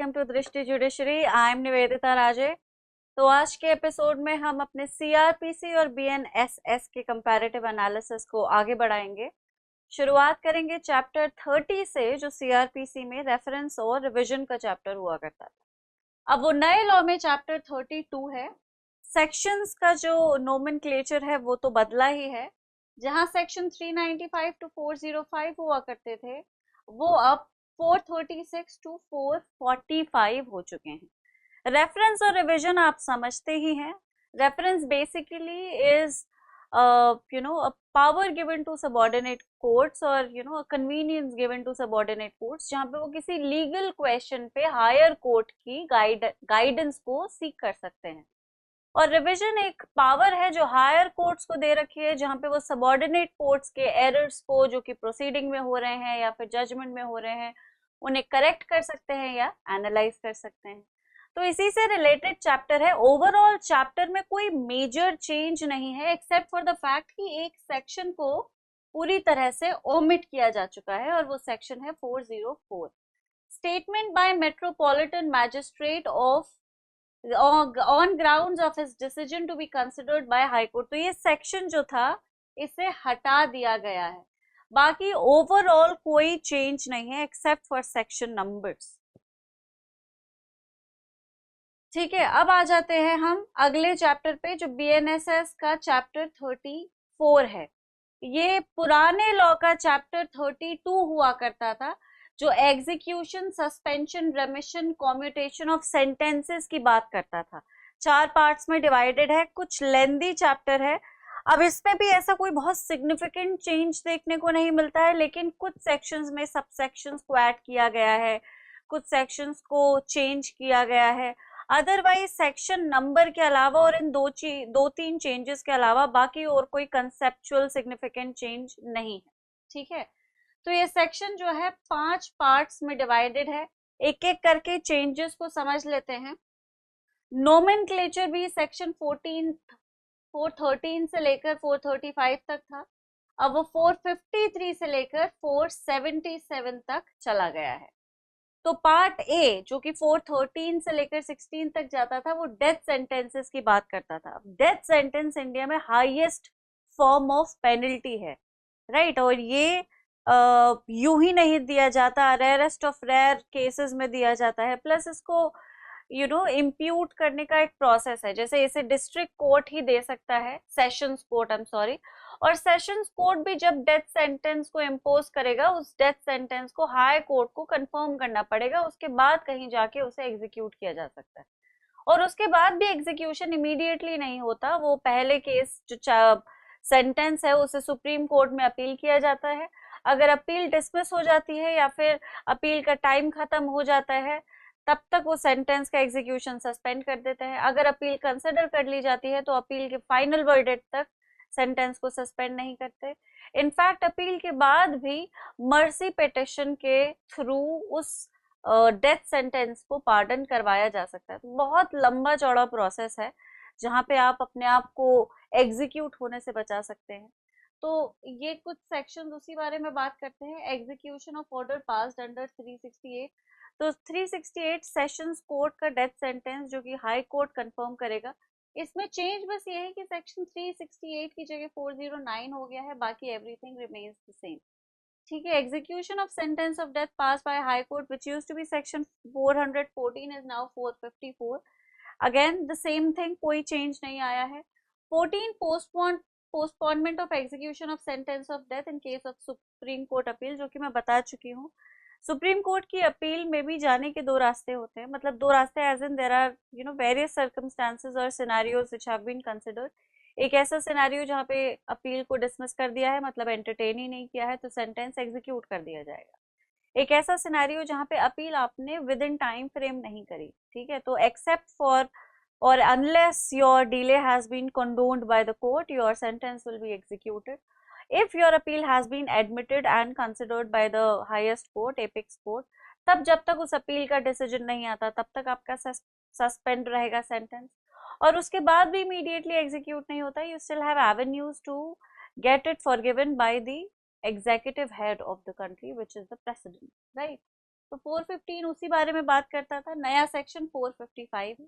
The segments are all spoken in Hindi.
वेलकम टू दृष्टि जुडिशरी। आई एम निवेदिता राजे। तो आज के एपिसोड में हम अपने सीआरपीसी और बीएनएसएस के कंपैरेटिव एनालिसिस को आगे बढ़ाएंगे। शुरुआत करेंगे चैप्टर 30 से, जो सीआरपीसी में रेफरेंस और रिवीजन का चैप्टर हुआ करता था। अब वो नए लॉ में चैप्टर 32 है। सेक्शंस का जो नोमेनक्लेचर है वो तो बदला ही है। जहां सेक्शन 395 टू 405 हुआ करते थे, वो अब 436 टू 445 हो चुके हैं। रेफरेंस और रिवीजन आप समझते ही हैं। Reference basically is a power given to subordinate courts और a convenience given to subordinate courts, जहाँ पे वो किसी लीगल क्वेश्चन पे हायर कोर्ट की गाइडेंस को सीख कर सकते हैं। और रिवीजन एक पावर है जो हायर कोर्ट्स को दे रखी है, जहां पे वो सबॉर्डिनेट कोर्ट्स के एरर्स को जो कि प्रोसीडिंग में हो रहे हैं या फिर जजमेंट में हो रहे हैं, उन्हें करेक्ट कर सकते हैं या एनालाइज कर सकते हैं। तो इसी से रिलेटेड चैप्टर है। ओवरऑल चैप्टर में कोई मेजर चेंज नहीं है, एक्सेप्ट फॉर द फैक्ट कि एक सेक्शन को पूरी तरह से ओमिट किया जा चुका है, और वो सेक्शन है 404, statement by metropolitan magistrate of on grounds of his decision to be considered by high court. तो ये सेक्शन जो था, इसे हटा दिया गया है। बाकी ओवरऑल कोई चेंज नहीं है एक्सेप्ट फॉर सेक्शन नंबर्स। ठीक है, अब आ जाते हैं हम अगले चैप्टर पे, जो बीएनएसएस का चैप्टर 34 है। ये पुराने लॉ का चैप्टर 32 हुआ करता था, जो execution, suspension, remission, commutation of sentences की बात करता था। 4 पार्ट्स में डिवाइडेड है, कुछ लेंदी चैप्टर है। अब इसमें भी ऐसा कोई बहुत सिग्निफिकेंट चेंज देखने को नहीं मिलता है, लेकिन कुछ सेक्शंस में सब सेक्शंस को ऐड किया गया है, कुछ सेक्शंस को चेंज किया गया है। अदरवाइज सेक्शन नंबर के अलावा और इन दो तीन चेंजेस के अलावा बाकी और कोई कंसेप्चुअल सिग्निफिकेंट चेंज नहीं है। ठीक है, तो ये सेक्शन जो है 5 पार्ट्स में डिवाइडेड है। एक एक करके चेंजेस को समझ लेते हैं। नोमेनक्लेचर भी सेक्शन 413 से लेकर 435 तक था। अब वो 453 से लेकर 477 तक चला गया है। तो पार्ट ए, जो कि 413 से लेकर 16 तक जाता था, वो डेथ सेंटेंसेस की बात करता था। डेथ सेंटेंस इंडिया में हाईएस्ट फॉर्म ऑफ पेनल्टी है, राइट। और ये यूं ही नहीं दिया जाता, रेयरेस्ट ऑफ रेयर केसेस में दिया जाता है। प्लस इसको इम्प्यूट करने का एक प्रोसेस है। जैसे इसे डिस्ट्रिक्ट कोर्ट ही दे सकता है, sessions court, I am sorry. और सेशंस कोर्ट भी जब डेथ सेंटेंस को इम्पोज करेगा, उस डेथ सेंटेंस को हाई कोर्ट को कंफर्म करना पड़ेगा, उसके बाद कहीं जाके उसे एग्जीक्यूट किया जा सकता है। और उसके बाद भी एग्जीक्यूशन इमीडिएटली नहीं होता, वो पहले केस जो सेंटेंस है उसे सुप्रीम कोर्ट में अपील किया जाता है। अगर अपील डिसमिस हो जाती है या फिर अपील का टाइम खत्म हो जाता है, तब तक वो सेंटेंस का एग्जीक्यूशन सस्पेंड कर देते हैं। अगर अपील कंसिडर कर ली जाती है तो अपील के फाइनल वर्डिक्ट तक सेंटेंस को सस्पेंड नहीं करते। इनफैक्ट अपील के बाद भी मर्सी पिटिशन के थ्रू उस डेथ सेंटेंस को पार्डन करवाया जा सकता है। तो बहुत लंबा चौड़ा प्रोसेस है, जहां पे आप अपने आप को एग्जीक्यूट होने से बचा सकते हैं। तो ये कुछ सेक्शंस उसी बारे में बात करते हैं। Execution of order passed under 368। तो 368 सेशंस कोर्ट का डेथ सेंटेंस, जो कि हाई कोर्ट कंफर्म करेगा। इसमें चेंज बस ये है कि सेक्शन 368 की जगह 409 हो गया है, बाकी एवरीथिंग रिमेन्स द सेम। ठीक है, execution of sentence of death pass by high court which used to be section 414 is now 454। Again the same thing, कोई चेंज नहीं आया है। 14 postponement of execution of sentence of death in case of supreme court appeal, जो कि मैं बता चुकी हूँ। सुप्रीम कोर्ट की अपील में भी जाने के 2 रास्ते होते हैं, मतलब 2 रास्ते as in there are various circumstances और scenarios which have been considered. एक ऐसा सिनेरियो जहाँ पे अपील को डिसमिस कर दिया है, मतलब एंटरटेन ही नहीं किया है, तो सेंटेंस एग्जीक्यूट कर दिया जाएगा। एक ऐसा सिनेरियो जहाँ पे अपील आपने विद इन टाइम फ्रेम नहीं करी, ठीक है, तो except for or unless your delay has been condoned by the court, your sentence will be executed. If your appeal has been admitted and considered by the highest court, apex court, तब जब तक उस अपील का डिसीजन नहीं आता, तब तक आपका सस्पेंड रहेगा सेंटेंस, और उसके बाद भी इमीडिएटली एग्जीक्यूट नहीं होता। You still have avenues to get it forgiven by the executive head of the country, which is the president, right. तो 415 उसी बारे में बात करता था। नया सेक्शन 455 है,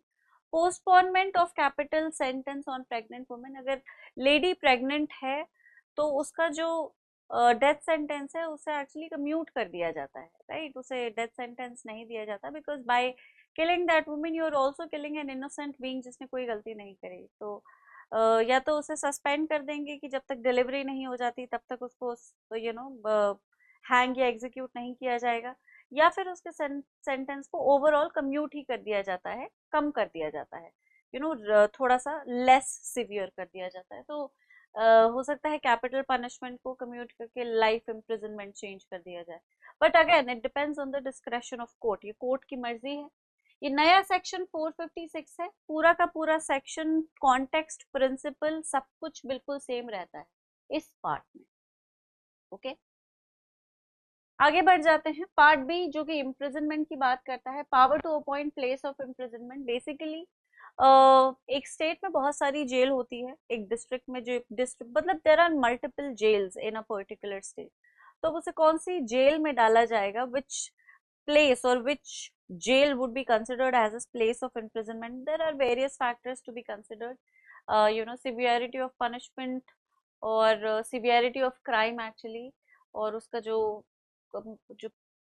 postponement of capital sentence on pregnant women. अगर लेडी प्रेग्नेंट है तो उसका जो डेथ सेंटेंस है उसे एक्चुअली कम्यूट कर दिया जाता है, राइट। उसे डेथ सेंटेंस नहीं दिया जाता, because by killing that women you are also killing an innocent being जिसने कोई गलती नहीं करी। तो या तो उसे सस्पेंड कर देंगे कि जब तक डिलीवरी नहीं हो जाती तब तक उसको हैंग या एग्जीक्यूट नहीं किया जाएगा, या फिर उसके सेंटेंस को ओवरऑल कम्यूट ही कर दिया जाता है, कम कर दिया जाता है, थोड़ा सा लेस सिवियर कर दिया जाता है। तो हो सकता है कैपिटल पनिशमेंट को कम्यूट करके लाइफ इम्प्रिजनमेंट चेंज कर दिया जाए, but again it depends on the discretion of court, ये कोर्ट की मर्जी है। ये नया सेक्शन 456 है, पूरा का पूरा सेक्शन, कॉन्टेक्स्ट, प्रिंसिपल, सब कुछ बिल्कुल सेम रहता है इस पार्ट में। ओके, आगे बढ़ जाते हैं। पार्ट बी जो कि इम्प्रिजनमेंट की बात करता है, power to appoint place of imprisonment. Basically एक स्टेट में बहुत सारी जेल होती है, एक डिस्ट्रिक्ट में जो डिस्ट्रिक्ट मतलब there are multiple jails in a particular state. तो उसे कौन सी जेल में डाला जाएगा, विच place or which jail would be considered as a place of imprisonment? There are various factors to be considered, severity of punishment और severity of crime actually, और उसका जो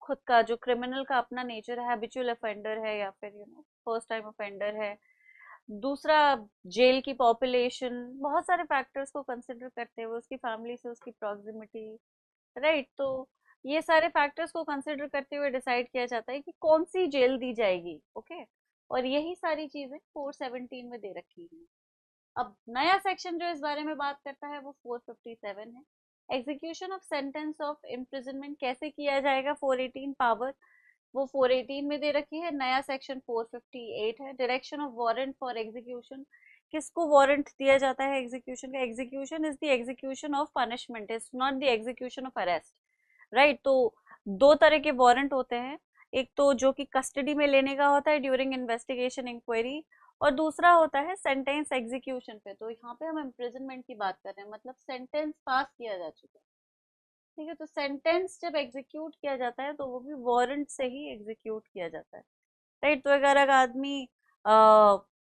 खुद का जो क्रिमिनल का अपना नेचर है, हैबिचुअल ऑफेंडर है या फिर फर्स्ट टाइम ऑफेंडर है। दूसरा, जेल की पॉपुलेशन, बहुत सारे फैक्टर्स को कंसिडर करते हुए उसकी फैमिली से उसकी प्रॉक्सिमिटी, राइट। तो ये सारे फैक्टर्स को कंसिडर करते हुए डिसाइड किया जाता है कि कौन सी जेल दी जाएगी। ओके, और यही सारी चीजें 417 में दे रखी हैं। अब नया सेक्शन जो इस बारे में बात करता है वो 457 है, execution of sentence of imprisonment कैसे किया जाएगा। 418 पावर वो 418 में दे रखी है। नया सेक्शन 458 है, direction of warrant for execution. किसको वारंट दिया जाता है एग्जीक्यूशन का? Execution is the execution of punishment, is not the execution of arrest, right. तो दो तरह के वारंट होते हैं, एक तो जो कि कस्टडी में लेने का होता है ड्यूरिंग इन्वेस्टिगेशन इंक्वायरी, और दूसरा होता है सेंटेंस एग्जीक्यूशन पे। तो यहाँ पे हम इम्प्रिजनमेंट की बात कर रहे हैं, मतलब सेंटेंस पास किया जा चुका है, ठीक है। तो सेंटेंस जब एग्जीक्यूट किया जाता है तो वो भी वारंट से ही एग्जीक्यूट किया जाता है, राइट। तो अगर आदमी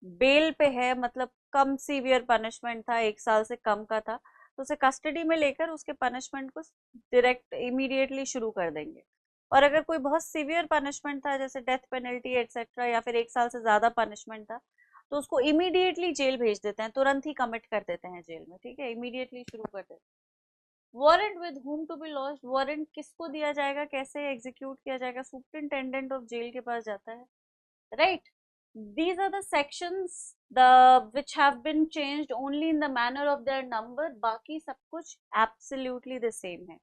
बेल पे है, मतलब कम सीवियर पनिशमेंट था, 1 साल से कम का था, तो उसे कस्टडी में लेकर उसके पनिशमेंट को डायरेक्ट इमीडिएटली शुरू कर देंगे। और अगर कोई बहुत सीवियर पनिशमेंट था जैसे डेथ पेनल्टी एटसेट्रा, या फिर 1 साल से ज्यादा पनिशमेंट था, तो उसको इमीडिएटली जेल भेज देते हैं, तुरंत ही कमिट कर देते हैं जेल में, ठीक है, इमीडिएटली शुरू कर देते हैं। Warrant with whom to be launched, warrant किसको दिया जाएगा, कैसे एग्जीक्यूट किया जाएगा? सुपरिंटेंडेंट ऑफ जेल के पास जाता है, right? These are the sections which have been changed only in the manner of their number, बाकी सब कुछ absolutely the same है।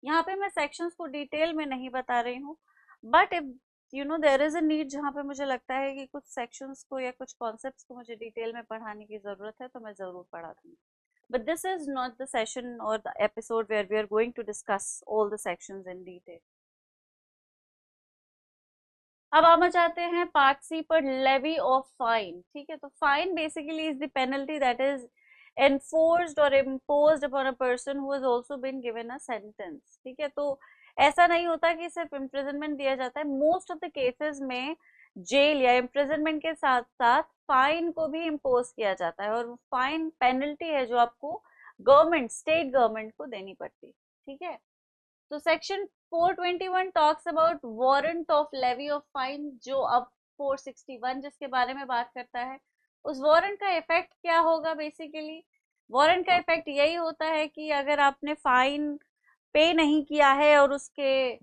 यहाँ पे मैं sections को डिटेल में नहीं बता रही हूँ, but if there is a need जहाँ पे मुझे लगता है कि कुछ sections को या कुछ concepts को मुझे डिटेल में पढ़ाने की जरूरत है तो मैं जरूर पढ़ा दूंगी। But this is not the session or the episode where we are going to discuss all the sections in detail. अब हम चाहते हैं पार्ट सी पर, लेवी ऑफ फाइन, ठीक है। तो fine basically is the penalty that is enforced और imposed upon a person who has also been given a sentence, ठीक है। तो ऐसा नहीं होता कि सिर्फ इम्प्रिजनमेंट दिया जाता है, मोस्ट ऑफ द केसेस में जेल या इम्प्रिजनमेंट के साथ साथ फाइन को भी इम्पोज किया जाता है, और फाइन पेनल्टी है जो आपको गवर्नमेंट, स्टेट गवर्नमेंट को देनी पड़ती, ठीक है। तो section 421 talks about warrant of levy of fine, जो अब 461 जिसके बारे में बात करता है। उस वारंट का इफेक्ट क्या होगा? बेसिकली वारंट का इफेक्ट यही होता है कि अगर आपने फाइन पे नहीं किया है और उसके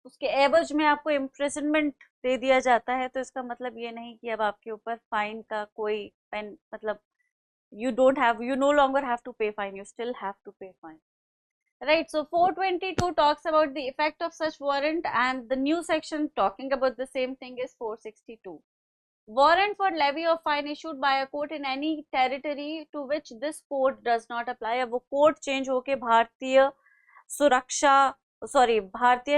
उसके एवज में आपको इम्प्रिजनमेंट दे दिया जाता है, तो इसका मतलब ये नहीं कि अब आपके ऊपर फाइन का कोई पेन, मतलब you no longer have to pay fine, you still have to pay fine. Right, so 422 talks about the effect of such warrant, and the new section talking about the same thing is 462. Warrant for levy of fine issued by a court in any territory to which this code does not apply. अब वो कोड चेंज होके भारतीय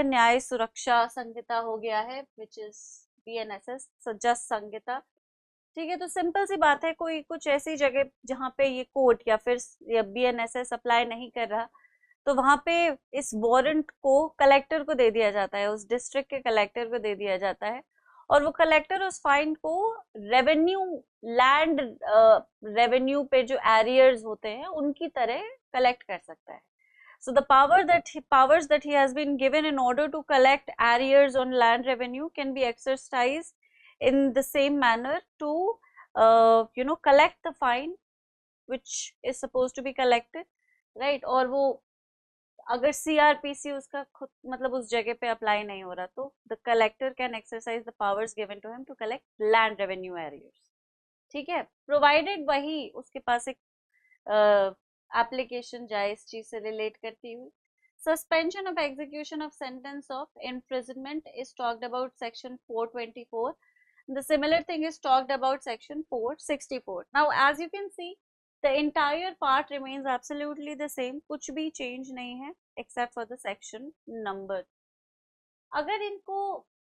न्याय सुरक्षा संहिता हो गया है, which is BNSS, जस्ट संहिता, ठीक है। तो सिंपल सी बात है, कोई कुछ ऐसी जगह जहाँ पे ये कोड या फिर BNSS अप्लाई नहीं कर रहा, तो वहां पे इस वारंट को कलेक्टर को दे दिया जाता है, उस डिस्ट्रिक्ट के कलेक्टर को दे दिया जाता है, और वो कलेक्टर उस फाइन को रेवेन्यू, लैंड रेवेन्यू पे जो एरियर्स होते हैं उनकी तरह कलेक्ट कर सकता है. So the powers that he has been given in order to collect arrears on land revenue can be exercised in the same manner to collect the fine which is supposed to be collected, right? और वो अगर सीआरपीसी उसका खुद मतलब उस जगह पे अप्लाई नहीं हो रहा तो the collector can exercise the powers given to him to collect land revenue arrears. ठीक है, प्रोवाइडेड वही उसके पास एक एप्लीकेशन जाए इस चीज से रिलेट करती हुई. Suspension of execution of sentence of imprisonment is talked about section 424. The similar thing is talked about section 464. Now as you can see, the entire part remains absolutely the same. कुछ भी change नहीं है except for the section number. अगर इनको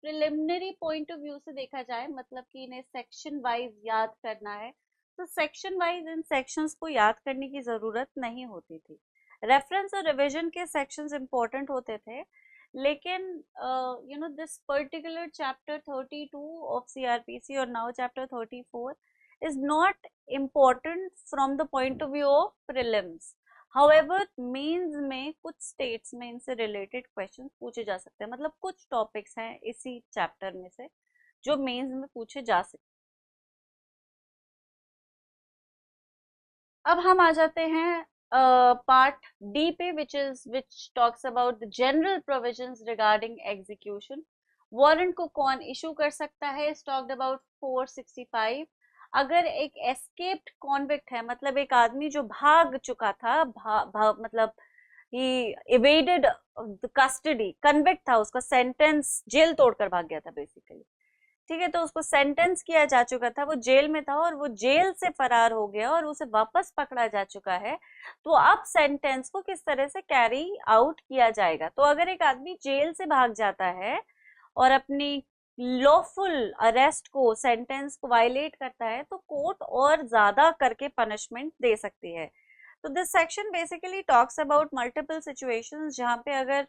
preliminary point of view से देखा जाए, मतलब कि इन्हें section wise याद करना है, तो section wise इन sections को याद करने की जरूरत नहीं होती थी. Reference और revision के sections important होते थे, लेकिन this particular chapter 32 of CRPC or now chapter 34 is not important from the point of view of prelims. However, mains में कुछ स्टेट्स में इनसे रिलेटेड क्वेश्चन पूछे जा सकते हैं, मतलब कुछ टॉपिक्स हैं इसी चैप्टर में से जो मेंस में पूछे जा सकते हैं. अब हम आ जाते हैं पार्ट डी पे, which talks about the general provisions regarding execution. Warrant को कौन इशू कर सकता है, इज टॉक्ड अबाउट 465. अगर एक एस्केप्ड कॉन्विक्ट है, मतलब एक आदमी जो भाग चुका था, मतलब ही इवेडेड द कस्टडी, कन्विक्ट था, उसका सेंटेंस जेल तोड़कर भाग गया था बेसिकली. ठीक है, तो उसको सेंटेंस किया जा चुका था, वो जेल में था और वो जेल से फरार हो गया और उसे वापस पकड़ा जा चुका है. तो अब सेंटेंस को किस तरह से कैरी आउट किया जाएगा. तो अगर एक आदमी जेल से भाग जाता है और अपनी लॉफुल अरेस्ट को, सेंटेंस को वायलेट करता है, तो कोर्ट और ज्यादा करके पनिशमेंट दे सकती है. तो this section basically talks about multiple situations जहाँ पे अगर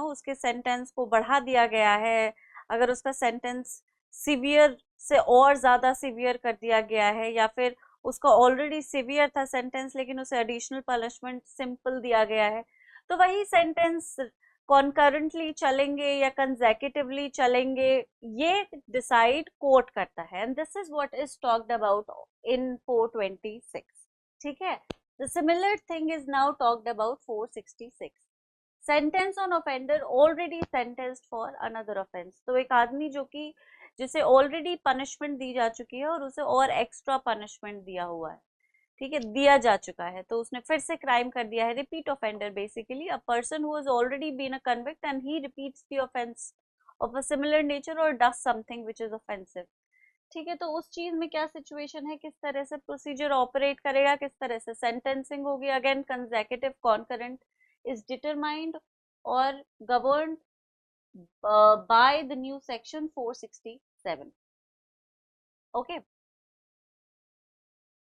उसके सेंटेंस को बढ़ा दिया गया है, अगर उसका सेंटेंस सिवियर से और ज्यादा सिवियर कर दिया गया है, या फिर उसका ऑलरेडी सिवियर था सेंटेंस लेकिन उसे एडिशनल पनिशमेंट सिंपल दिया गया है, तो वही सेंटेंस कॉन्करेंटली चलेंगे या कंसेक्यूटिवली चलेंगे, ये डिसाइड कोर्ट करता है. And this is what is talked about in 426. ठीक है, the similar thing is now talked about 466. Sentence on offender already sentenced for another offence. तो एक आदमी जो कि जिसे ऑलरेडी पनिशमेंट दी जा चुकी है और उसे और एक्स्ट्रा पनिशमेंट दिया हुआ है, ठीक है, दिया जा चुका है, तो उसने फिर से क्राइम कर दिया है. Repeat offender basically a person who has already been a convict and he repeats the offence of a similar nature और does something which is offensive. ठीक है, तो उस चीज में क्या सिचुएशन है, किस तरह से प्रोसीजर ऑपरेट करेगा, किस तरह से सेंटेंसिंग होगी. Again consecutive concurrent is determined or governed by the new section 467. Okay.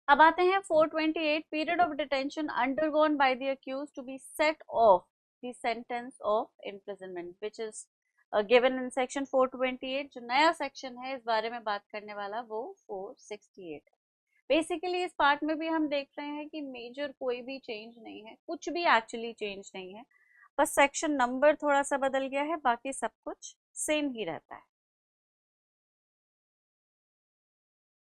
अब आते हैं 428. Period of detention undergone by the accused to be set off the sentence of imprisonment, which is given in section 428. जो नया सेक्शन है इस बारे में बात करने वाला वो 468. बेसिकली इस पार्ट में भी हम देख रहे हैं कि मेजर कोई भी चेंज नहीं है, कुछ भी एक्चुअली चेंज नहीं है, बस सेक्शन नंबर थोड़ा सा बदल गया है, बाकी सब कुछ सेम ही रहता है.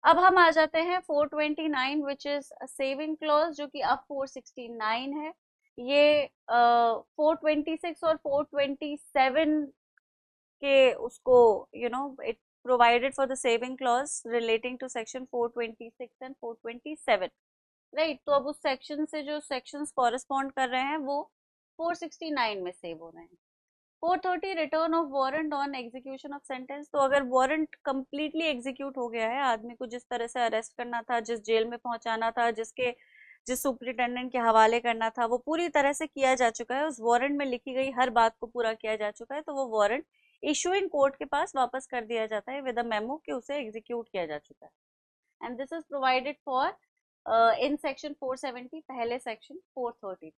अब हम आ जाते हैं 429 विच इज सेविंग क्लॉज, जो कि अब 469 है. ये 426 और 427 के उसको it provided for the saving clause relating to section 426 and 427, right. तो अब उस सेक्शन से जो सेक्शंस कॉरेस्पॉन्ड कर रहे हैं वो 469 में सेव हो रहे हैं. 430 return of warrant on execution of sentence. तो अगर वारंट कंप्लीटली एग्जीक्यूट हो गया है, आदमी को जिस तरह से अरेस्ट करना था, जिस जेल में पहुंचाना था, जिस सुपरिटेंडेंट के हवाले करना था, वो पूरी तरह से किया जा चुका है, उस वारंट में लिखी गई हर बात को पूरा किया जा चुका है, तो वो वारंट इशूइंग कोर्ट के पास वापस कर दिया जाता है विद अ मेमो कि उसे एग्जीक्यूट किया जा चुका है. And this is provided for in section 470, पहले section 430.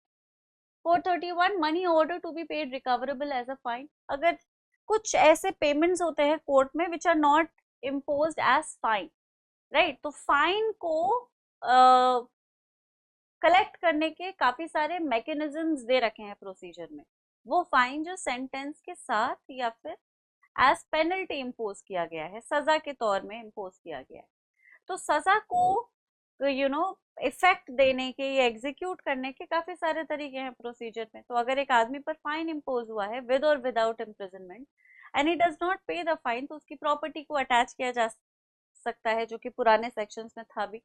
431 money order to be paid recoverable as a fine. अगर कुछ ऐसे पेमेंट्स होते हैं कोर्ट में which are not imposed as fine, right, तो फाइन को कलेक्ट करने के काफी सारे मैकेनिज्म्स दे रखे हैं प्रोसीजर में। वो फाइन जो सेंटेंस के साथ या फिर एज पेनल्टी इम्पोज किया गया है, सजा के तौर में इम्पोज किया गया है, तो सजा को इफेक्ट देने के या एग्जीक्यूट करने के काफी सारे तरीके हैं प्रोसीजर में। तो अगर एक आदमी पर फाइन इम्पोज हुआ है with or without imprisonment and he does not पे द फाइन, तो उसकी प्रॉपर्टी को अटैच किया जा सकता है, जो कि पुराने सेक्शंस में था भी।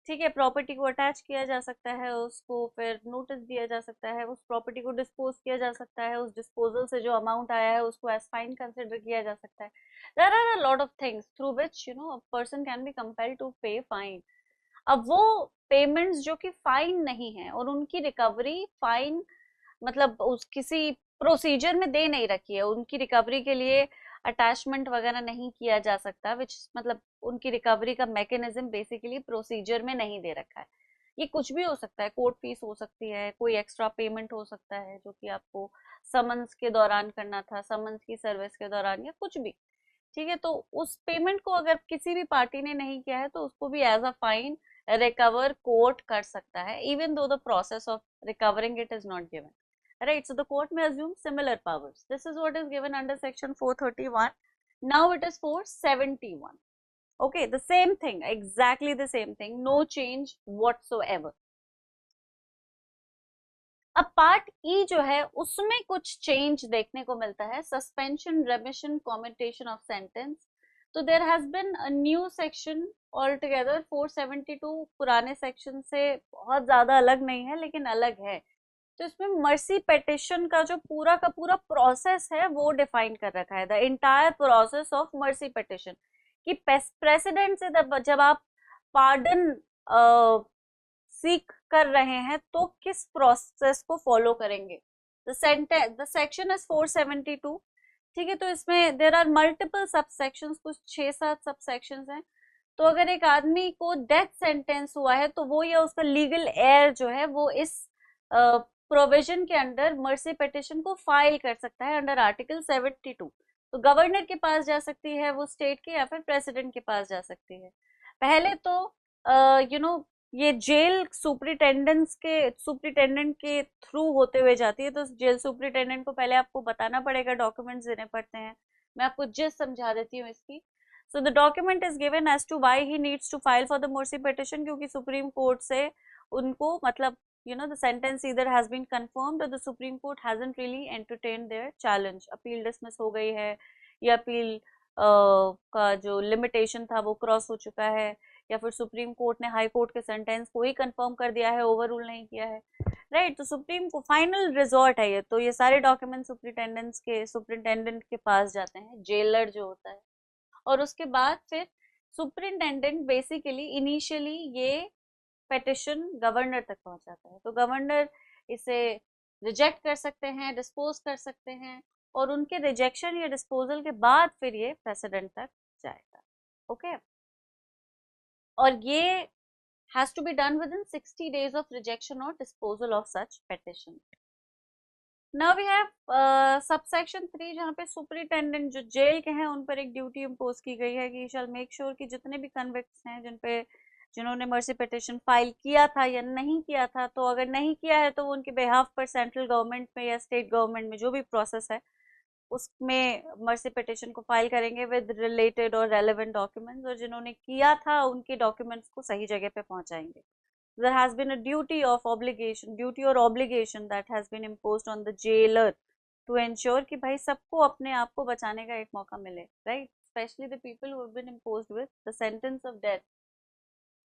ठीक है, प्रॉपर्टी को अटैच किया जा सकता है, उसको फिर नोटिस दिया जा सकता है, उस प्रॉपर्टी को डिस्पोज किया जा सकता है, उस डिस्पोजल से जो अमाउंट आया है उसको एज फाइन कंसिडर किया जा सकता है। There are a lot of things through which a person can be compelled to pay fine. अब वो पेमेंट्स जो कि फाइन नहीं है और उनकी रिकवरी फाइन मतलब उस किसी प्रोसीजर में दे नहीं रखी है, उनकी रिकवरी के लिए अटैचमेंट वगैरह नहीं किया जा सकता, विच मतलब उनकी रिकवरी का मैकेनिज्म बेसिकली प्रोसीजर में नहीं दे रखा है। ये कुछ भी हो सकता है, कोर्ट फीस हो सकती है, कोई एक्स्ट्रा पेमेंट हो सकता है जो कि आपको समन्स के दौरान करना था, समन्स की सर्विस के दौरान, या कुछ भी। ठीक है, तो उस पेमेंट को अगर किसी भी पार्टी ने नहीं किया है तो उसको भी as a fine recover court कर सकता है, even though the process of recovering it is not given. Right, so the court may assume similar powers. This is what is given under section 431. Now it is 471. Okay, the same thing, exactly the same thing, no change whatsoever. अब पार्ट ई जो है उसमें कुछ चेंज देखने को मिलता है, suspension, remission, commutation of sentence. तो there has been a new section all together 472, पुराने सेक्शन से बहुत ज्यादा अलग नहीं है लेकिन अलग है। तो इसमें मर्सी पेटिशन का जो पूरा का पूरा प्रोसेस है वो डिफाइन कर रखा है, the entire process of mercy petition, कि प्रेसिडेंट से जब आप पार्डन सीख कर रहे हैं तो किस प्रोसेस को फॉलो करेंगे। The section is 472। ठीक है, तो इसमें there are multiple subsection, कुछ 6-7 सब सेक्शन हैं। तो अगर एक आदमी को डेथ सेंटेंस हुआ है तो वो या उसका लीगल एयर जो है वो इस प्रोविजन के अंडर मर्सी पिटिशन को फाइल कर सकता है अंडर आर्टिकल 72। तो गवर्नर के पास जा सकती है वो स्टेट के, या फिर प्रेसिडेंट के पास जा सकती है। पहले तो ये जेल सुप्रिटेंडेंट के थ्रू होते हुए जाती है, तो जेल सुप्रिटेंडेंट को पहले आपको बताना पड़ेगा, डॉक्यूमेंट्स देने पड़ते हैं। मैं आपको जिस समझा देती हूँ इसकी। So the document is given as to why he needs to file for the mercy petition, क्योंकि सुप्रीम कोर्ट से उनको मतलब the sentence either has been confirmed or the Supreme Court hasn't really entertained their challenge, appeal dismiss हो गई है या अपील का जो लिमिटेशन था वो क्रॉस हो चुका है, या फिर सुप्रीम कोर्ट ने हाई कोर्ट के सेंटेंस को ही कंफर्म कर दिया है, ओवर रूल नहीं किया है, राइट। तो सुप्रीम को फाइनल रिजॉर्ट है ये, तो ये सारे डॉक्यूमेंट सुप्रिंटेंडेंट के पास जाते हैं, जेलर जो होता है, और उसके बाद फिर सुप्रिंटेंडेंट बेसिकली इनिशियली ये पेटिशन गवर्नर तक पहुंचाता है। तो गवर्नर इसे रिजेक्ट कर सकते हैं, डिस्पोज कर सकते हैं, और उनके रिजेक्शन या डिस्पोजल के बाद फिर ये प्रेसिडेंट तक जाएगा। ओके, और ये has to be done with in 60 days of rejection और disposal of such petition. Now we have subsection 3, जहाँ पे सुपरिटेंडेंट जो जेल के हैं उन पर एक ड्यूटी इम्पोज की गई है कि शैल मेक श्योर कि जितने भी कन्विक्ट्स हैं जिन्होंने मर्सी पिटिशन फाइल किया था या नहीं किया था, तो अगर नहीं किया है तो वो उनके बिहाफ पर सेंट्रल गवर्नमेंट में या स्टेट गवर्नमेंट में जो भी प्रोसेस है उसमें मर्सी पिटिशन को फाइल करेंगे विद रिलेटेड और रेलेवेंट डॉक्यूमेंट्स, और जिन्होंने किया था उनके डॉक्यूमेंट्स को सही जगह पे पहुंचाएंगे। There has been a duty or obligation that has been imposed on the jailer to ensure कि भाई सबको अपने आप को बचाने का एक मौका मिले, right? Especially the people who have been imposed with the sentence of death.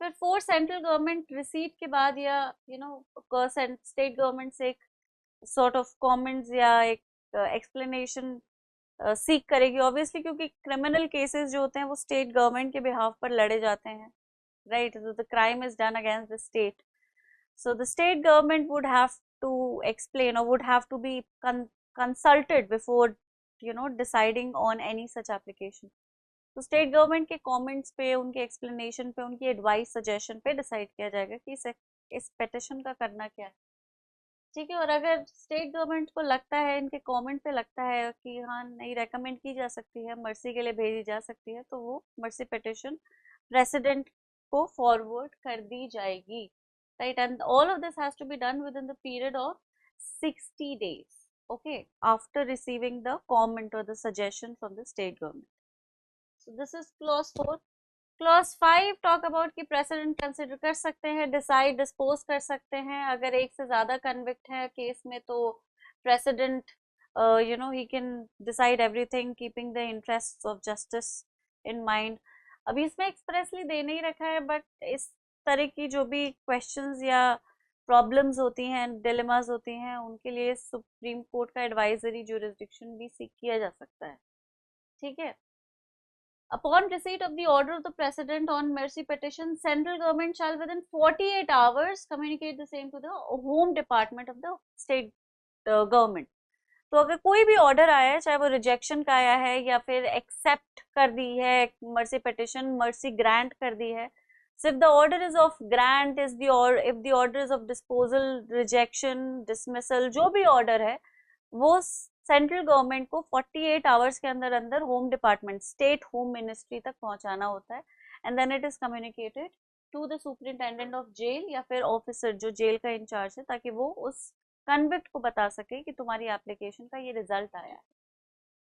फिर फोर सेंट्रल गवर्नमेंट रिसीट के बाद या स्टेट गवर्नमेंट से एक सॉर्ट ऑफ कमेंट्स या एक एक्सप्लेनेशन सीख करेगी, ऑब्वियसली क्योंकि क्रिमिनल केसेस जो होते हैं वो स्टेट गवर्नमेंट के बिहाफ पर लड़े जाते हैं, right? So the crime is done against the state. So the state government would have to explain or would have to be consulted before deciding on any such application. तो स्टेट गवर्नमेंट के कमेंट्स पे, उनके एक्सप्लेनेशन पे, उनकी एडवाइस सजेशन पे डिसाइड किया जाएगा कि इस पेटिशन का करना क्या है। ठीक है। और अगर स्टेट गवर्नमेंट को लगता है, इनके कमेंट पे लगता है कि हाँ नहीं रेकमेंड की जा सकती है, मर्सी के लिए भेजी जा सकती है, तो वो मर्सी पिटिशन प्रेसिडेंट को फॉरवर्ड कर दी जाएगी, right. And all of this has to be done with in the period of 60 days, okay, after receiving the comment or the suggestion from the state government. So this is clause 4. Clause 5 talk about कि प्रेसिडेंट कंसिडर कर सकते हैं, डिसाइड डिस्पोज कर सकते हैं, अगर एक से ज्यादा कन्विक्ट है केस में तो president he can decide everything keeping the interest of justice in mind. अभी इसमें एक्सप्रेसली दे नहीं रखा है, बट इस तरह की जो भी क्वेश्चंस या प्रॉब्लम्स होती हैं, डिलेमास होती हैं, उनके लिए सुप्रीम कोर्ट का एडवाइजरी जुरिस्डिक्शन भी सीख किया जा सकता है, ठीक है। Upon receipt of the order of the President on mercy petition, central government shall within 48 hours communicate the same to the Home Department of the state government. तो अगर कोई भी ऑर्डर आया है, चाहे वो रिजेक्शन का आया है या फिर एक्सेप्ट कर दी है मर्सी पिटिशन, मर्सी ग्रांट कर दी है, so if the order is of grant is the or if the order is of disposal, rejection, dismissal, जो भी ऑर्डर है वो सेंट्रल गवर्नमेंट को 48 आवर्स के अंदर अंदर home department, state home ministry तक पहुंचाना होता है, and then it is communicated to the superintendent of jail या फिर ऑफिसर जो जेल का इंचार्ज है, ताकि वो उस कन्विक्ट को बता सके कि तुम्हारी एप्लीकेशन का ये रिजल्ट आया है,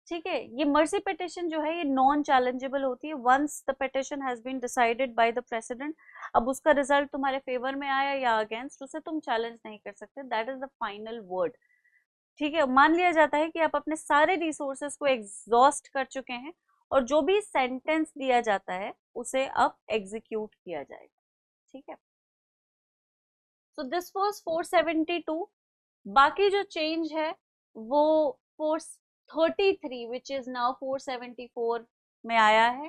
ठीक है। ये मर्सी पिटिशन जो है ये नॉन चैलेंजेबल होती है once the petition has been decided by the president. अब उसका रिजल्ट तुम्हारे फेवर में आया या अगेंस्ट, उसे तुम चैलेंज नहीं कर सकते, that is the final word, ठीक है। मान लिया जाता है कि आप अपने सारे रिसोर्सेज को एग्जॉस्ट कर चुके हैं और जो भी सेंटेंस दिया जाता है उसे अब एग्जीक्यूट किया जाएगा, ठीक है। So this was 472। बाकी जो चेंज है वो 433 विच इज नाउ 474 में आया है।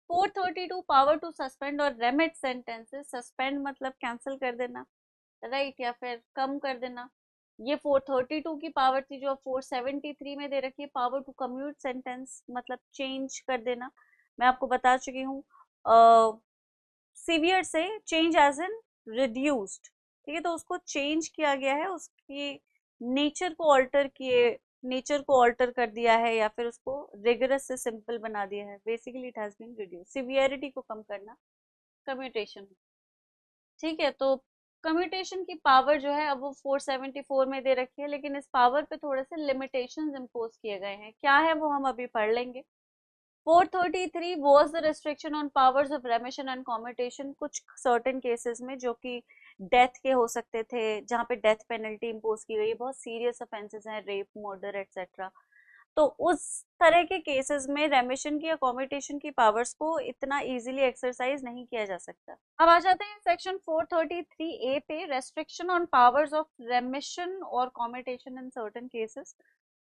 432 पावर टू सस्पेंड और रेमिट सेंटेंसेस, सस्पेंड मतलब कैंसिल कर देना, राइट, या फिर कम कर देना। ये 432 की पावर थी, जो 473 में दे रखी है पावर टू कम्यूट सेंटेंस, मतलब चेंज कर देना। मैं आपको बता चुकी हूँ सीवियर से चेंज एज इन रिड्यूस्ड, ठीक है, तो उसको चेंज किया गया है, उसकी नेचर को ऑल्टर किए, नेचर को ऑल्टर कर दिया है या फिर उसको रिगरस से सिंपल बना दिया है, basically it has been reduce, severity को कम करना कम्यूटेशन, ठीक है। तो कम्यूटेशन की पावर जो है अब वो 474 में दे रखी है, लेकिन इस पावर पे थोड़े से लिमिटेशंस इम्पोज किए गए हैं, क्या है वो हम अभी पढ़ लेंगे। 433 was the restriction on powers of remission and commutation, कुछ सर्टेन केसेस में जो कि डेथ के हो सकते थे, जहाँ पे डेथ पेनल्टी इम्पोज की गई है, बहुत सीरियस ऑफेंसेस हैं, रेप, मर्डर एटसेट्रा, तो उस तरह के केसेस में रेमिशन की या कम्यूटेशन की पावर्स को इतना इजीली एक्सरसाइज नहीं किया जा सकता। अब आ जाते हैं सेक्शन 433 ए पे, रेस्ट्रिक्शन ऑन पावर्स ऑफ रेमिशन और कम्यूटेशन इन सर्टेन केसेस।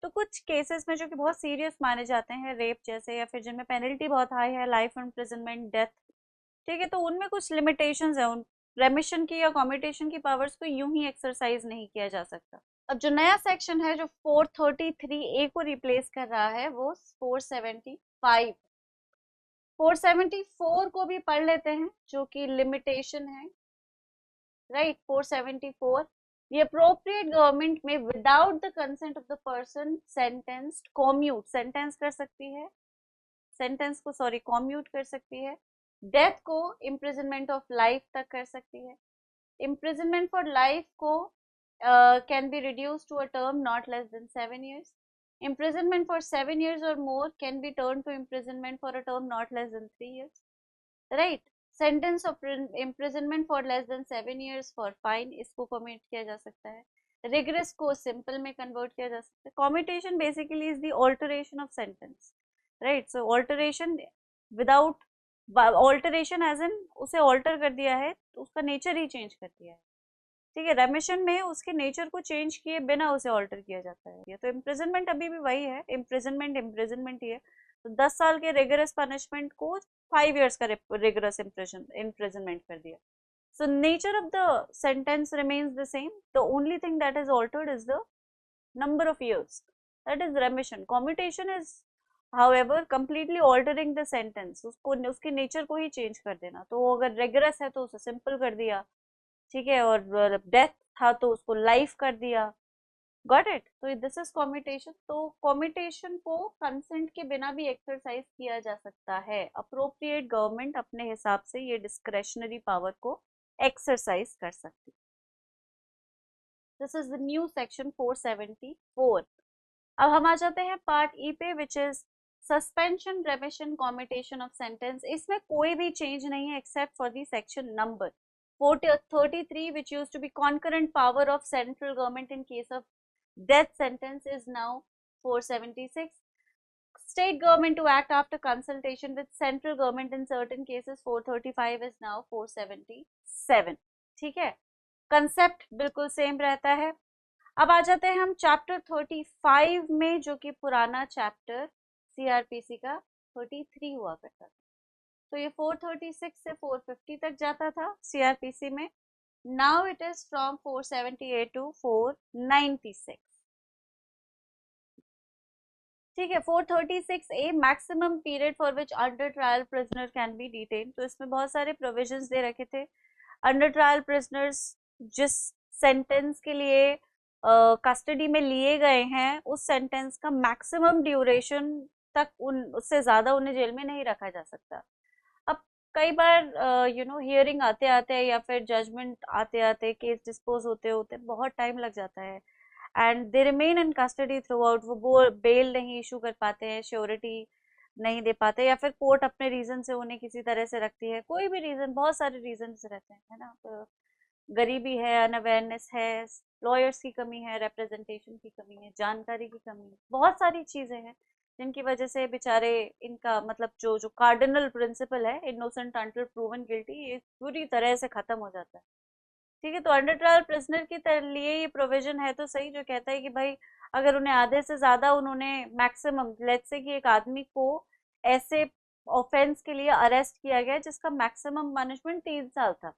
तो कुछ केसेस में जो कि बहुत सीरियस माने जाते हैं, रेप जैसे, या फिर जिनमें पेनल्टी बहुत हाई है, लाइफ इम्प्रिजनमेंट, डेथ, ठीक है, तो उनमें कुछ लिमिटेशंस है, उन रेमिशन की या कम्यूटेशन की पावर्स को यूं ही एक्सरसाइज नहीं किया जा सकता। अब जो नया सेक्शन है जो 433 ए को रिप्लेस कर रहा है वो 475, 474 को भी पढ़ लेते हैं जो कि लिमिटेशन है, right. 474, the appropriate government may without the consent of the person sentenced commute, sentence कर सकती है, सेंटेंस को सॉरी कॉम्यूट कर सकती है, डेथ को इम्प्रिजनमेंट ऑफ लाइफ तक कर सकती है, इम्प्रिजनमेंट फॉर लाइफ को can be reduced to a term not less than 7 years. Imprisonment for 7 years or more can be turned to imprisonment for a term not less than 3 years. Right? Sentence of imprisonment for less than 7 years for fine, इसको commute किया जा सकता है। Regress को simple में convert किया जा सकता है। Commutation basically is the alteration of sentence. Right? So alteration without alteration as in उसे alter कर दिया है, तो उसका nature ही change कर दिया है, ठीक है। रेमिशन में उसके नेचर को चेंज किए बिना उसे ऑल्टर किया जाता है। तो इम्प्रिजनमेंट अभी भी वही है, इम्प्रिजनमेंट ही है। तो 10 साल के रिगरस पनिशमेंट को 5 इयर्स का रिगरस इम्प्रिजनमेंट कर दिया। So nature of the sentence remains the same, the only thing that is altered is the number of years, that is रेमिशन। Commutation is however completely altering the sentence, उसको उसके नेचर को ही चेंज कर देना। तो अगर रिगरस है तो उसे सिंपल कर दिया, ठीक है, और डेथ था तो उसको लाइफ कर दिया, गॉट इट। तो दिस इज कॉम्यूटेशन। तो कॉम्यूटेशन को कंसेंट के बिना भी एक्सरसाइज किया जा सकता है। अप्रोप्रिएट गवर्नमेंट अपने हिसाब से ये डिस्क्रेशनरी पावर को एक्सरसाइज कर सकती। This is the new section 474। अब हम आ जाते हैं पार्ट ई पे, which is suspension, remission, commutation of sentence. इसमें कोई भी चेंज नहीं है except for the section number 433 which used to be concurrent power of central government in case of death sentence is now 476. State government to act after consultation with central government in certain cases 435 is now 477। ठीक है, कंसेप्ट बिल्कुल सेम रहता है। अब आ जाते हैं हम चैप्टर 35 में, जो कि पुराना चैप्टर सीआरपीसी का 33 हुआ करता था। तो ये 436 से 450 तक जाता था सीआरपीसी में। Now it is from 478 to 496। ठीक है, 436 A, maximum period for which under trial prisoner can be detain. तो इसमें बहुत सारे प्रोविजंस दे रखे थे। अंडर ट्रायल प्रिजनर्स जिस सेंटेंस के लिए कस्टडी में लिए गए हैं, उस सेंटेंस का मैक्सिमम ड्यूरेशन तक उससे ज्यादा उन्हें जेल में नहीं रखा जा सकता। अब कई बार हियरिंग आते आते या फिर जजमेंट आते आते, केस डिस्पोज होते होते बहुत टाइम लग जाता है and they remain in custody through out. वो बेल नहीं इशू कर पाते हैं, श्योरिटी नहीं दे पाते, या फिर कोर्ट अपने रीजन से उन्हें किसी तरह से रखती है। कोई भी रीजन, बहुत सारे रीजन रहते हैं, है ना। तो गरीबी है, अनअवेयरनेस है, लॉयर्स की कमी है, रिप्रेजेंटेशन की कमी है, जानकारी की कमी है, बहुत सारी चीजें हैं जिनकी वजह से बेचारे इनका मतलब जो जो कार्डिनल प्रिंसिपल है, इनोसेंट अंटिल प्रूवन गिल्टी, ये पूरी तरह से खत्म हो जाता है। ठीक है, तो अंडर ट्रायल प्रिजनर के लिए ये प्रोविजन है तो सही, जो कहता है कि भाई अगर उन्हें आधे से ज्यादा उन्होंने मैक्सिमम, लेट्स से कि एक आदमी को ऐसे ऑफेंस के लिए अरेस्ट किया गया जिसका मैक्सिमम पनिशमेंट 3 साल था,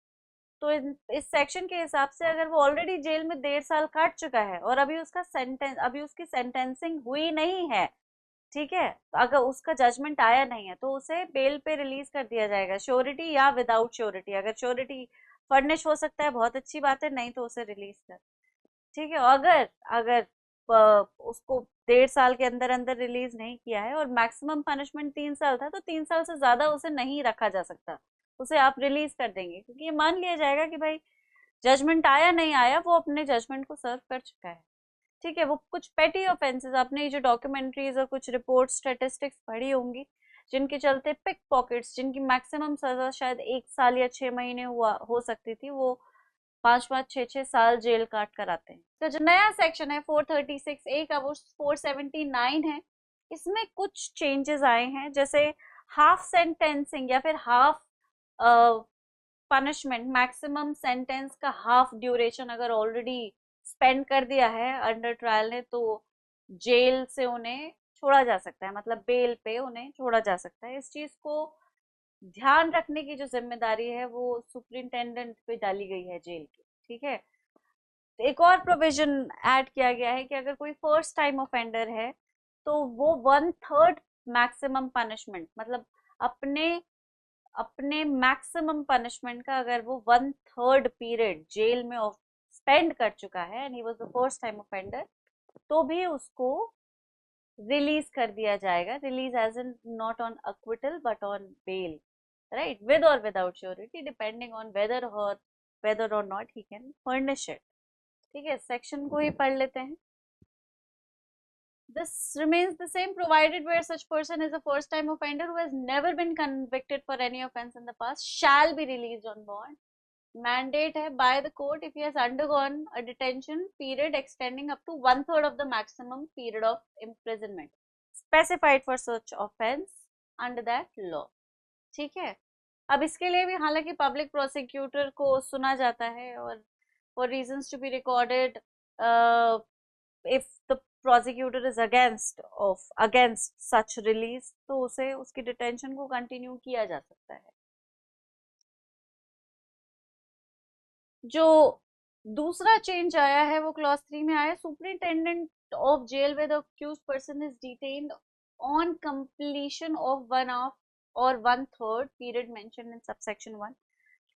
तो इस सेक्शन के हिसाब से अगर वो ऑलरेडी जेल में 1.5 साल काट चुका है और अभी उसकी सेंटेंसिंग हुई नहीं है, ठीक है, तो अगर उसका जजमेंट आया नहीं है तो उसे बेल पे रिलीज कर दिया जाएगा, श्योरिटी या विदाउट श्योरिटी। अगर श्योरिटी फर्निश हो सकता है बहुत अच्छी बात है, नहीं तो उसे रिलीज कर। ठीक है, अगर अगर उसको 1.5 साल के अंदर अंदर रिलीज नहीं किया है और मैक्सिमम पनिशमेंट 3 साल था, तो 3 साल से ज्यादा उसे नहीं रखा जा सकता, उसे आप रिलीज कर देंगे, क्योंकि ये मान लिया जाएगा कि भाई जजमेंट आया नहीं आया, वो अपने जजमेंट को सर्व कर चुका है। ठीक है, वो कुछ पेटी ऑफेंसेस, आपने ये जो डॉक्यूमेंट्रीज और कुछ रिपोर्ट स्टेटिस्टिक्स पढ़ी होंगी, जिनके चलते पिक पॉकेट्स, जिनकी मैक्सिमम सजा शायद 1 साल या 6 महीने हुआ हो सकती थी, वो 5-5, 6-6 साल जेल काट कर आते हैं। तो जो नया सेक्शन है 436 ए का, वो 479 है। इसमें कुछ चेंजेस आए हैं, जैसे हाफ सेंटेंसिंग या फिर हाफ पनिशमेंट, मैक्सिमम सेंटेंस का हाफ ड्यूरेशन अगर ऑलरेडी स्पेंड कर दिया है अंडर ट्रायल ने, तो जेल से उन्हें छोड़ा जा सकता है, मतलब बेल पे उन्हें छोड़ा जा सकता है। इस चीज को ध्यान रखने की जो जिम्मेदारी है वो सुपरिंटेंडेंट पे डाली गई है जेल की। ठीक है, तो एक और प्रोविजन ऐड किया गया है कि अगर कोई फर्स्ट टाइम ऑफेंडर है तो वो 1/3 मैक्सिमम पनिशमेंट, मतलब अपने अपने मैक्सिमम पनिशमेंट का अगर वो 1/3 पीरियड जेल में स्पेंड कर चुका है and he was the first time offender, तो भी उसको रिलीज कर दिया जाएगा। Release as in not on acquittal but on bail, right, with or without surety, depending on whether or not he can furnish it. ठीक है, सेक्शन को ही पढ़ लेते हैं। This remains the same provided where such person is a first time offender who has never been convicted for any offense in the past shall be released on bond. Mandate है by the court if he has undergone a detention period extending up to 1/3 of the maximum period of imprisonment specified for such offense under that law। ठीक है, अब इसके लिए भी हालांकि पब्लिक प्रोसिक्यूटर को सुना जाता है, और for reasons to be recorded, if the prosecutor is against such release, तो उसे उसकी डिटेंशन को कंटिन्यू किया जा सकता है। जो दूसरा चेंज आया है वो क्लॉज 3 में आया, superintendent of jail with accused person is detained on completion of 1/2 और 1/3 period mentioned in subsection 1।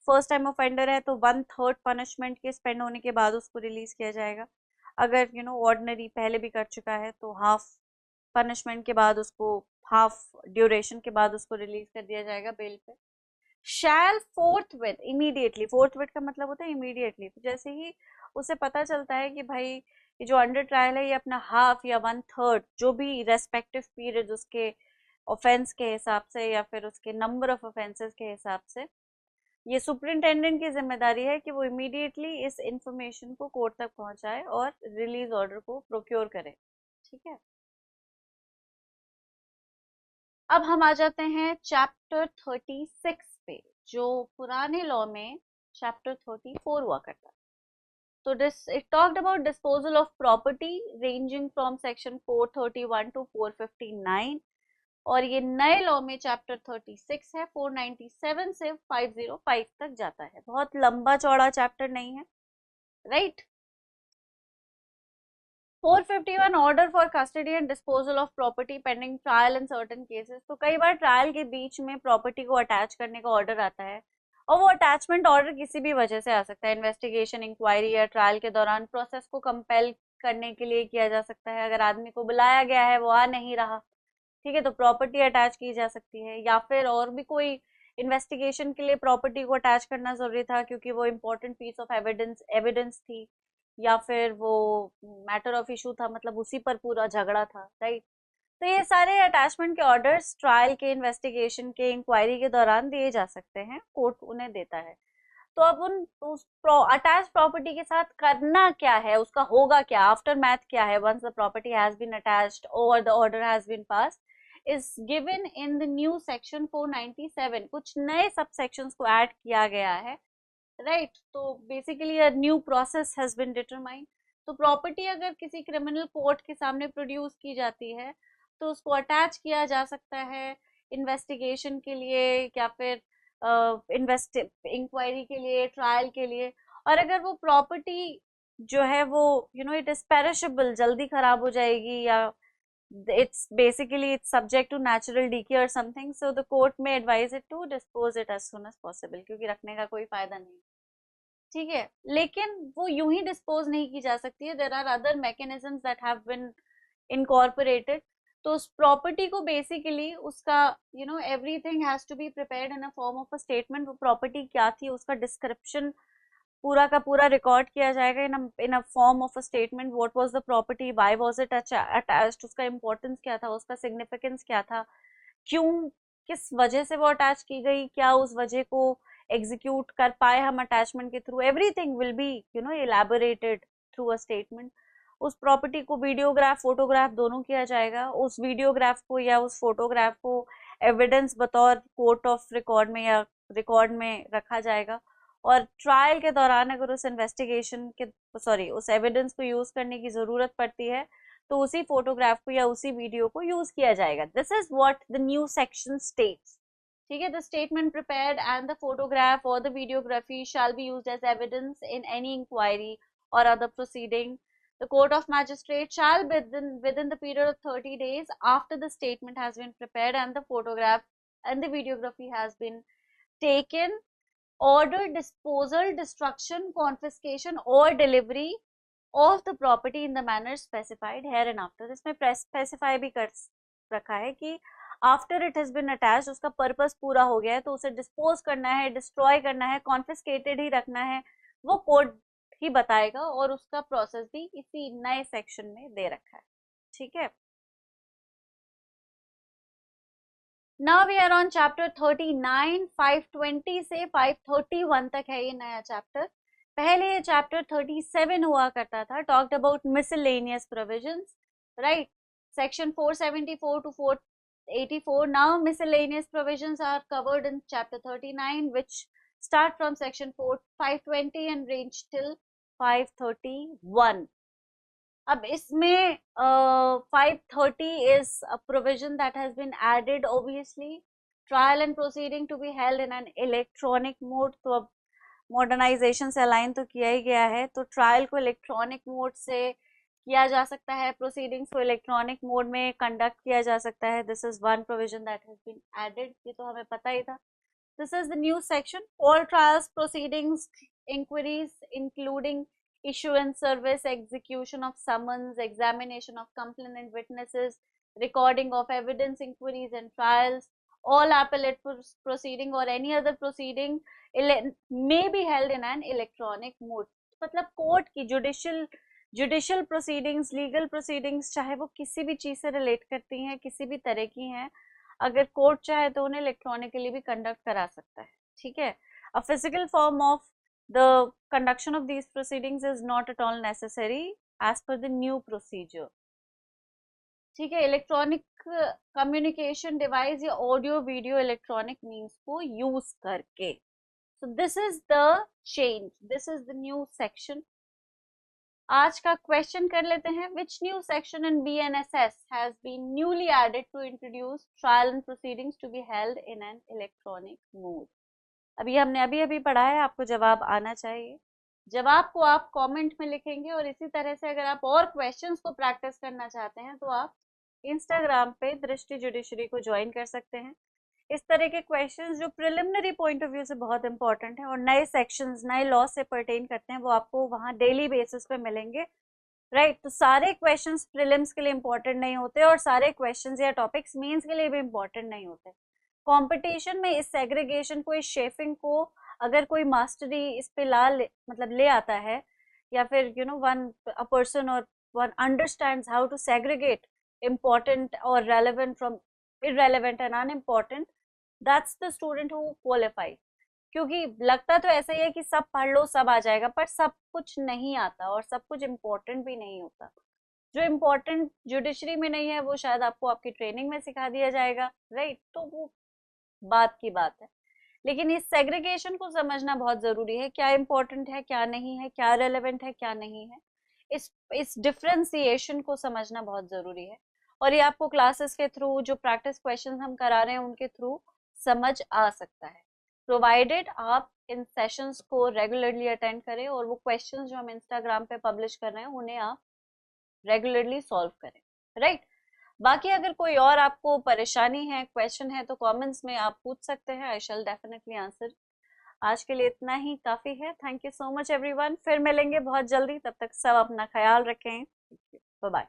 First time offender है तो 1/3 पनिशमेंट के स्पेंड होने के बाद उसको रिलीज किया जाएगा। अगर ऑर्डिनरी पहले भी कर चुका है तो हाफ पनिशमेंट के बाद उसको, हाफ ड्यूरेशन के बाद उसको रिलीज कर दिया जाएगा बेल पे। Shall forthwith immediately, forthwith का मतलब होता है इमीडिएटली, तो जैसे ही उसे पता चलता है कि भाई ये जो अंडर ट्रायल है ये अपना हाफ या वन थर्ड जो भी रेस्पेक्टिव पीरियड उसके ऑफेंस के हिसाब से या फिर उसके नंबर ऑफ ऑफेंसेस के हिसाब से, ये सुपरिंटेंडेंट की जिम्मेदारी है कि वो इमीडिएटली इस इंफॉर्मेशन को कोर्ट तक पहुंचाए और रिलीज ऑर्डर को प्रोक्योर करे। ठीक है, अब हम आ जाते हैं चैप्टर 36 पे, जो पुराने लॉ में चैप्टर 34 हुआ करता है। तो this it talked about disposal of property ranging from section 431 to 459, और ये नए लॉ में चैप्टर 36 है, 497 से 505 तक जाता है। बहुत लंबा चौड़ा चैप्टर नहीं है, right. 451 order for custody and disposal of property pending trial in certain cases. तो कई बार ट्रायल के बीच में प्रॉपर्टी को अटैच करने का ऑर्डर आता है, और वो अटैचमेंट ऑर्डर किसी भी वजह से आ सकता है, इन्वेस्टिगेशन, इंक्वायरी या ट्रायल के दौरान प्रोसेस को कंपेल करने के लिए किया जा सकता है। अगर आदमी को बुलाया गया है वो आ नहीं रहा, ठीक है, तो प्रॉपर्टी अटैच की जा सकती है। या फिर और भी कोई इन्वेस्टिगेशन के लिए प्रॉपर्टी को अटैच करना जरूरी था क्योंकि वो important piece of evidence evidence थी, या फिर वो मैटर ऑफ इशू था, मतलब उसी पर पूरा झगड़ा था, राइट। तो ये सारे अटैचमेंट के ऑर्डर्स ट्रायल के, इन्वेस्टिगेशन के, इंक्वायरी के दौरान दिए जा सकते हैं, कोर्ट उन्हें देता है। तो अब उन उस अटैच प्रॉपर्टी के साथ करना क्या है, उसका होगा क्या, आफ्टर मैथ क्या है, once the property has been attached और the order has been passed, is given in the new section 497। कुछ नए सब सेक्शंस को ऐड किया गया है, राइट। तो basically a new process has been determined. तो प्रॉपर्टी अगर किसी क्रिमिनल कोर्ट के सामने प्रोड्यूस की जाती है तो उसको अटैच किया जा सकता है इन्वेस्टिगेशन के लिए, या फिर इन्वेस्ट इंक्वायरी के लिए, ट्रायल के लिए। और अगर वो प्रॉपर्टी जो है वो इट इज पेरिशेबल, जल्दी खराब हो जाएगी, या it's basically it's subject to natural decay or something, so the court may advise it to dispose it as soon as possible, क्योंकि रखने का कोई फायदा नहीं, ठीक है। लेकिन वो यूं ही डिस्पोज नहीं की जा सकती है, there are other mechanisms that have been incorporated. तो उस प्रॉपर्टी को बेसिकली उसका everything has to be prepared in a form of a statement. वो प्रॉपर्टी क्या थी उसका डिस्क्रिप्शन पूरा का पूरा रिकॉर्ड किया जाएगा in a form of a statement. What was the property, why was it attached, उसका इंपॉर्टेंस क्या था, उसका सिग्निफिकेंस क्या था, क्यों, किस वजह से वो अटैच की गई, क्या उस वजह को एग्जीक्यूट कर पाए हम अटैचमेंट के through, everything will be elaborated through a statement. उस प्रॉपर्टी को वीडियोग्राफ, फोटोग्राफ दोनों किया जाएगा। उस वीडियोग्राफ को या उस फोटोग्राफ को एविडेंस बतौर कोर्ट ऑफ रिकॉर्ड में या रिकॉर्ड में रखा जाएगा। और ट्रायल के दौरान अगर उस इन्वेस्टिगेशन के उस एविडेंस को यूज करने की जरूरत पड़ती है तो उसी फोटोग्राफ को या उसी वीडियो को यूज किया जाएगा। This is what the new section states, ठीक है। The statement prepared and the photograph और the videography shall be used as evidence in any inquiry or other proceeding. The court of magistrate shall within the period of 30 days after the statement has been prepared and the photograph and the videography has been taken, order disposal, destruction, confiscation or delivery of the property in the manner specified hereinafter। इसमें स्पेसिफाई भी कर रखा है कि after it has been attached, उसका पर्पस पूरा हो गया है तो उसे डिस्पोज करना है, डिस्ट्रॉय करना है, कॉन्फिस्केटेड ही रखना है, वो कोर्ट ही बताएगा। और उसका प्रोसेस भी इसी नए सेक्शन में दे रखा है, ठीक है। Now we are on chapter 39, 520 से 531 तक है ये नया चैप्टर। पहले ये चैप्टर 37 हुआ करता था, talked about miscellaneous provisions, right, section 474 to 484। Now miscellaneous provisions are covered in chapter 39 which start from section 520 and range till 531। अब इसमें 530 is a provision that has been added, obviously trial and proceeding to be held in an electronic mode। तो अब मॉडर्नाइजेशन से अलाइन तो किया ही गया है, तो ट्रायल को इलेक्ट्रॉनिक मोड से किया जा सकता है, प्रोसीडिंग्स को इलेक्ट्रॉनिक मोड में कंडक्ट किया जा सकता है। This is one provision that has been added, ये तो हमें पता ही था। This is the new section. All trials, proceedings, inquiries, including issuance service, execution of summons, examination of complainant witnesses, recording of evidence, inquiries and trials, all appellate proceeding or any other proceeding may be held in an electronic mode. मतलब कोर्ट की जुडिशियल प्रोसीडिंग्स, लीगल प्रोसीडिंग्स, चाहे वो किसी भी चीज से रिलेट करती हैं, किसी भी तरह की हैं, अगर कोर्ट चाहे तो उन्हें इलेक्ट्रॉनिकली भी कंडक्ट करा सकता है, ठीक है। A physical form of the conduction of these proceedings is not at all necessary as per the new procedure, ठीक है। इलेक्ट्रॉनिक कम्युनिकेशन डिवाइस या ऑडियो वीडियो इलेक्ट्रॉनिक मीन्स को यूज करके, so this is the change, this is the new section। आज का क्वेश्चन कर लेते हैं, which new section in BNSS has been newly added to introduce trial and proceedings to be held in an electronic mode। अभी हमने अभी पढ़ा है, आपको जवाब आना चाहिए। जवाब को आप कमेंट में लिखेंगे और इसी तरह से अगर आप और क्वेश्चंस को प्रैक्टिस करना चाहते हैं तो आप इंस्टाग्राम पे दृष्टि जुडिशरी को ज्वाइन कर सकते हैं। इस तरह के क्वेश्चंस जो प्रिलिमिनरी पॉइंट ऑफ व्यू से बहुत इंपॉर्टेंट है और नए सेक्शंस, नए लॉ से पर्टेन करते हैं, वो आपको वहाँ डेली बेसिस पे मिलेंगे, राइट। तो सारे क्वेश्चंस प्रीलिम्स के लिए इंपॉर्टेंट नहीं होते और सारे क्वेश्चंस या टॉपिक्स मेंस के लिए भी इंपॉर्टेंट नहीं होते। कंपटीशन में इस सेग्रीगेशन को, इस शेपिंग को अगर कोई मास्टरी इस पे मतलब ले आता है, या फिर वन अ पर्सन और one understands how to segregate important or relevant from irrelevant and unimportant, that's the student who qualifies। क्योंकि लगता तो ऐसा ही है कि सब पढ़ लो सब आ जाएगा, पर सब कुछ नहीं आता और सब कुछ इम्पोर्टेंट भी नहीं होता। जो इम्पोर्टेंट जुडिशरी में नहीं है वो शायद आपको आपकी ट्रेनिंग में सिखा दिया जाएगा, राइट। तो वो बात की बात है, लेकिन इस सेग्रीगेशन को समझना बहुत जरूरी है, क्या इम्पोर्टेंट है क्या नहीं है, क्या रेलेवेंट है क्या नहीं है, इस डिफ्रेंसिएशन को समझना बहुत जरूरी है। और ये आपको क्लासेस के थ्रू, जो प्रैक्टिस क्वेश्चंस हम करा रहे हैं उनके थ्रू समझ आ सकता है, प्रोवाइडेड आप इन सेशंस को रेगुलरली अटेंड करें और वो क्वेश्चंस जो हम इंस्टाग्राम पे पब्लिश कर रहे हैं उन्हें आप रेगुलरली सॉल्व करें, राइट। बाकी अगर कोई और आपको परेशानी है, क्वेश्चन है, तो कमेंट्स में आप पूछ सकते हैं, आई शैल डेफिनेटली आंसर। आज के लिए इतना ही काफी है। Thank you so much everyone, फिर मिलेंगे बहुत जल्दी, तब तक सब अपना ख्याल रखें। Bye bye.